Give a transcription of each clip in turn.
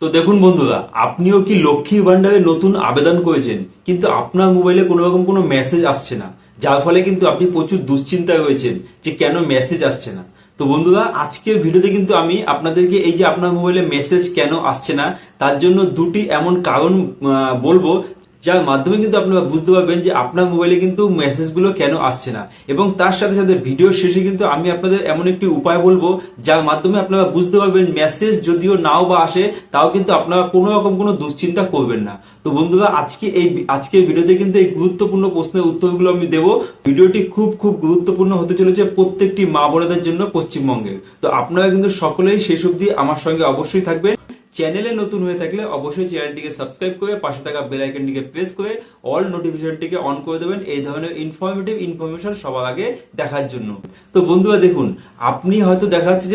তো দেখুন বন্ধুরা, আপনিও কি লক্ষ্মী ভান্ডারে নতুন আবেদন করেছেন কিন্তু আপনার মোবাইলে কোনো রকম কোনো মেসেজ আসছে না, যার ফলে কিন্তু আপনি প্রচুর দুশ্চিন্তায় রয়েছেন যে কেন মেসেজ আসছে না। তো বন্ধুরা, আজকের ভিডিওতে কিন্তু আমি আপনাদেরকে এই যে আপনার মোবাইলে মেসেজ কেন আসছে না তার জন্য দুটি এমন কারণ বলবো, যার মাধ্যমে কিন্তু আপনারা বুঝতে পারবেন যে আপনার মোবাইলে কিন্তু মেসেজগুলো কেন আসছে না। এবং তার সাথে সাথে ভিডিও শেষে কিন্তু আমি আপনাদের এমন একটি উপায় বলবো যার মাধ্যমে আপনারা বুঝতে পারবেন মেসেজ যদিও নাও বা আসে তাও কিন্তু আপনারা কোনো রকম কোনো দুশ্চিন্তা করবেন না। তো বন্ধুরা, আজকের ভিডিওতে কিন্তু এই গুরুত্বপূর্ণ প্রশ্নের উত্তরগুলো আমি দেবো। ভিডিওটি খুব খুব গুরুত্বপূর্ণ হতে চলেছে প্রত্যেকটি মা বোনেদের জন্য পশ্চিমবঙ্গের। তো আপনারা কিন্তু সকলেই শেষ অবধি আমার সঙ্গে অবশ্যই থাকবেন। চ্যানেলে নতুন হয়ে থাকলে অবশ্যই চ্যানেলটিকে সাবস্ক্রাইব করে পাশে থাকা বেল আইকনটিকে প্রেস করে অল নোটিফিকেশনটিকে অন করে দেবেন এই ধরনের ইনফরমেশন সবার আগে দেখার জন্য। তো বন্ধুরা দেখুন, আপনি হয়তো দেখা যাচ্ছে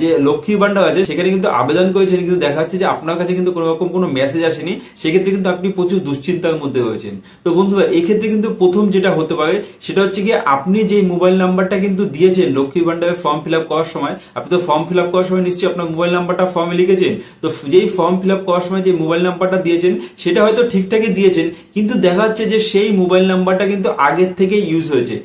যে লক্ষ্মী ভান্ডার আছে সেখানে কিন্তু আবেদন করেছেন, কিন্তু দেখা যাচ্ছে যে আপনার কাছে কিন্তু কোনো রকম কোনো মেসেজ আসেনি, সেক্ষেত্রে কিন্তু আপনি প্রচুর দুশ্চিন্তার মধ্যে রয়েছেন। তো বন্ধুরা, এক্ষেত্রে কিন্তু প্রথম যেটা হতে পারে সেটা হচ্ছে কি, আপনি যে মোবাইল নাম্বারটা কিন্তু দিয়েছেন লক্ষ্মী ভান্ডারের ফর্ম ফিল আপ করার সময়, আপনি তো ফর্ম ফিল আপ করার সময় নিশ্চয়ই আপনার মোবাইল নাম্বারটা ফর্মে লিখেছেন। তো যেই ফর্ম ফিল আপ করার সময় যে মোবাইল নাম্বারটা দিয়েছেন সেটা হয়তো ঠিকঠাকই দিয়েছেন, কিন্তু দেখা যাচ্ছে যে সেই মোবাইল নাম্বারটা কিন্তু আগের থেকে ইউজ হয়েছে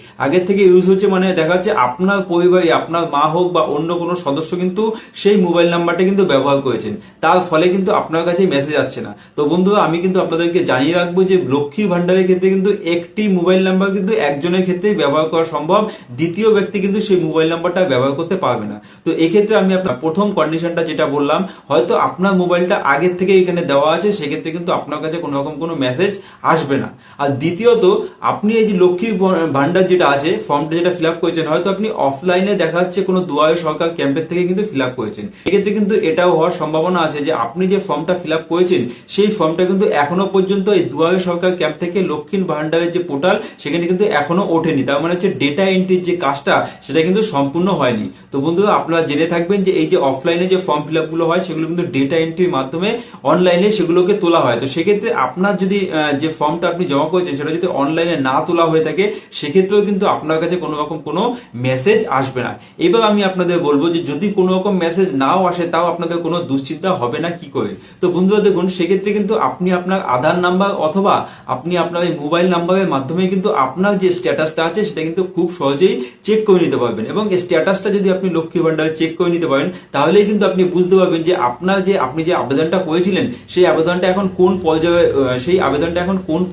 মানে দেখা যাচ্ছে আপনার পরিবারে আপনার মা হোক বা অন্য কোনো সদস্য কিন্তু সেই মোবাইল নাম্বারটা কিন্তু ব্যবহার করেছেন, তার ফলে কিন্তু আপনার কাছে মেসেজ আসছে না। তো বন্ধুরা, আমি কিন্তু আপনাদেরকে জানিয়ে রাখবো যে লক্ষ্মী ভান্ডারের ক্ষেত্রে কিন্তু একটি মোবাইল নাম্বার কিন্তু একজনের ক্ষেত্রেই ব্যবহার করা সম্ভব, দ্বিতীয় ব্যক্তি কিন্তু সেই মোবাইল নাম্বারটা ব্যবহার করতে পারবে না। তো এক্ষেত্রে আমি আপনার প্রথম কন্ডিশনটা যেটা বললাম, হয়তো আপনার মোবাইলটা আগের থেকে এখানে দেওয়া আছে, সেক্ষেত্রে কিন্তু আপনার কাছে কোনো রকম কোনো মেসেজ আসবে না। আর দ্বিতীয়ত, আপনি এই যে লক্ষ্মী ভান্ডার যেটা আছে ফর্মটা যেটা ফিল আপ করেছেন, হয়তো আপনি অফলাইনে দেখা যাচ্ছে কোনো দুয়ারে সরকার ক্যাম্পের থেকে কিন্তু ফিল আপ করেছেন, এক্ষেত্রে কিন্তু এটাও হওয়ার সম্ভাবনা আছে যে আপনি যে ফর্মটা ফিল আপ করেছেন সেই ফর্মটা কিন্তু এখনো পর্যন্ত এই দুয়ারে সরকার ক্যাম্প থেকে লক্ষ্মী ভান্ডারের যে পোর্টাল সেখানে কিন্তু এখনো ওঠেনি, তার মানে হচ্ছে ডেটা এন্ট্রির যে কাজটা সেটা কিন্তু সম্পূর্ণ হয়নি। তো বন্ধুরা, আপনারা জেনে থাকবেন যে এই যে অফলাইনে যে ফর্ম ফিল আপ গুলো হয় সেগুলো কিন্তু ডেটা এন্ট্রির মাধ্যমে অনলাইনে সেগুলোকে তোলা হয়। তো সেক্ষেত্রে আপনার যদি যে ফর্মটা আপনি জমা করেছেন সেটা যদি অনলাইনে না তোলা হয়ে থাকে, সেক্ষেত্রেও কিন্তু আপনার কাছে কোনো রকম কোনো মেসেজ আসবে না। এবার আমি আপনাদের বলবো যে যদি কোনো রকম মেসেজ নাও আসে তাও আপনাদের কোনো দুশ্চিন্তা হবে না কি করে। তো বন্ধুরা দেখুন, সেক্ষেত্রে কিন্তু আপনি আপনার আধার নাম্বার অথবা আপনি আপনার এই মোবাইল নাম্বারের মাধ্যমে কিন্তু আপনার যে স্ট্যাটাসটা আছে সেটা কিন্তু খুব সহজেই চেক করে নিতে পারবেন। এবং স্ট্যাটাসটা যদি আপনি লক্ষ্মী ভান্ডারে চেক করে নিতে পারেন, তাহলেই কিন্তু আপনি বুঝতে পারবেন যে আপনি যে আবেদনটা করেছিলেন সেই আবেদনটা এখন কোন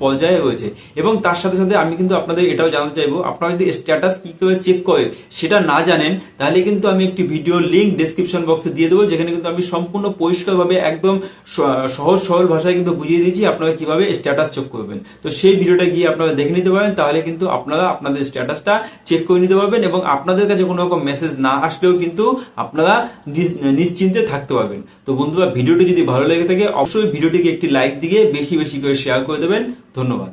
পর্যায়ে রয়েছে। এবং তার সাথে সাথে আমি কিন্তু আপনাদের এটাও জানতে চাইবো, আপনারা যদি স্ট্যাটাস কি করে চেক করে সেটা না জানেন, তাহলে কিন্তু আমি একটি ভিডিও লিংক ডেসক্রিপশন বক্সে দিয়ে দেবো, যেখানে কিন্তু আমি সম্পূর্ণ পরিষ্কারভাবে একদম সহজ সরল ভাষায় কিন্তু বুঝিয়ে দিয়েছি আপনারা কিভাবে স্ট্যাটাস চেক করবেন। তো সেই ভিডিওটা গিয়ে আপনারা দেখে নিতে পারেন, তাহলে কিন্তু আপনারা আপনাদের স্ট্যাটাসটা চেক করে নিতে পারবেন এবং আপনাদের কাছে কোনো রকম মেসেজ না আসলেও কিন্তু আপনারা নিশ্চিন্তে থাকতে পারবেন। তো বন্ধুরা, ভিডিওটি যদি ভালো লেগে থাকে অবশ্যই ভিডিওটিকে একটি লাইক দিয়ে বেশি বেশি করে শেয়ার করে দেবেন। ধন্যবাদ।